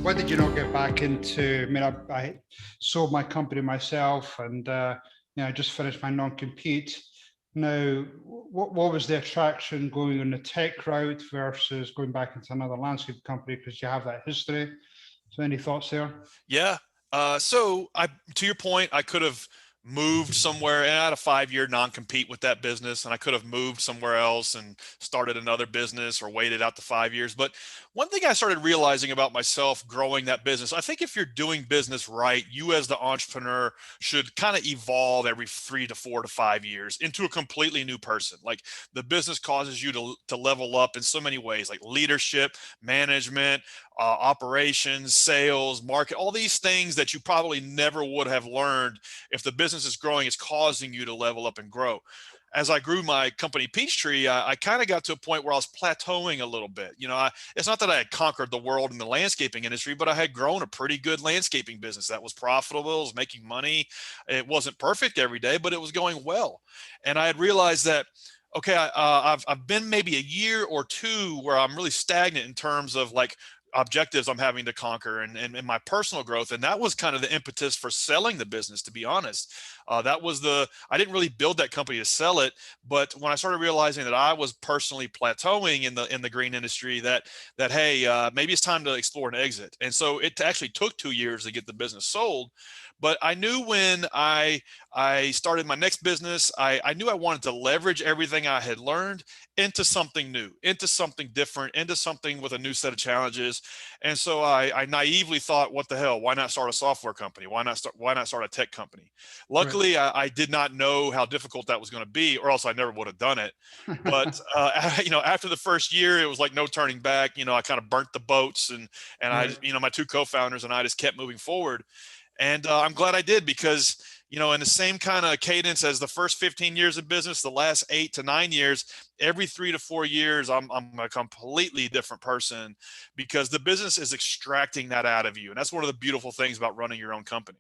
Why did you not get back into? I mean, I sold my company myself, and I just finished my non-compete. Now, what was the attraction going on the tech route versus going back into another landscape company because you have that history? So, any thoughts there? Yeah. To your point, I could have moved somewhere and I had a 5-year non-compete with that business, and I could have moved somewhere else and started another business or waited out the 5 years. But one thing I started realizing about myself growing that business, I think if you're doing business right, you as the entrepreneur should kind of evolve every 3 to 4 to 5 years into a completely new person. Like the business causes you to level up in so many ways, like leadership, management, operations, sales, market, all these things that you probably never would have learned if the business is growing. It's causing you to level up and grow. As I grew my company Peachtree, I kind of got to a point where I was plateauing a little bit. It's not that I had conquered the world in the landscaping industry, but I had grown a pretty good landscaping business that was profitable, was making money. It wasn't perfect every day, but it was going well. And I had realized that, okay, I've been maybe a year or two where I'm really stagnant in terms of like objectives I'm having to conquer and my personal growth. And that was kind of the impetus for selling the business, to be honest. I didn't really build that company to sell it, but when I started realizing that I was personally plateauing in the green industry, that hey, maybe it's time to explore an exit. And so it actually took 2 years to get the business sold. But I knew when I started my next business, I knew I wanted to leverage everything I had learned into something new, into something different, into something with a new set of challenges. And so I naively thought, what the hell? Why not start a software company? Why not start a tech company? Right. Luckily, I did not know how difficult that was going to be, or else I never would have done it. But after the first year, it was like no turning back. I kind of burnt the boats, and Right. my two co-founders and I just kept moving forward. And I'm glad I did, because, in the same kind of cadence as the first 15 years of business, the last 8 to 9 years, every 3 to 4 years, I'm a completely different person, because the business is extracting that out of you. And that's one of the beautiful things about running your own company.